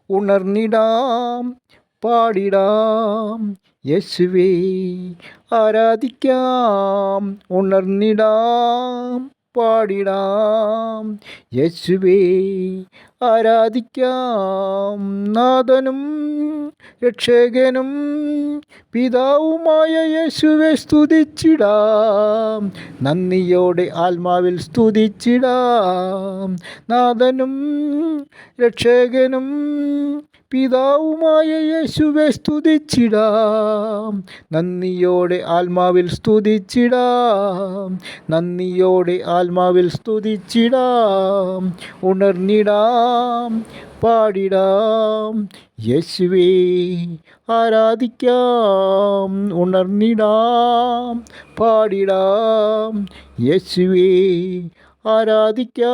ഉണർന്നിടാം, പാടിടാം, യേശുവേ ആരാധിക്കാം. ഉണർന്നിടാം, പാടിടാം, യേശുവേ ആരാധിക്കാം. നാഥനും രക്ഷകനും പിതാവുമായ യേശുവെ സ്തുതിച്ചിടാം. നന്ദിയോടെ ആത്മാവിൽ സ്തുതിച്ചിടാം. നാഥനും രക്ഷകനും പിതാവുമായ യേശുവെ സ്തുതിച്ചിടാം. നന്ദിയോടെ ആത്മാവിൽ സ്തുതിച്ചിടാം. നന്ദിയോടെ ആത്മാവിൽ സ്തുതിച്ചിടാം. ഉണർന്നിടാം, പാടിടാം, യേശുവേ ആരാധിക്കാം. ഉണർന്നിടാം, പാടിടാം, യേശുവേ ആരാധിക്കാം.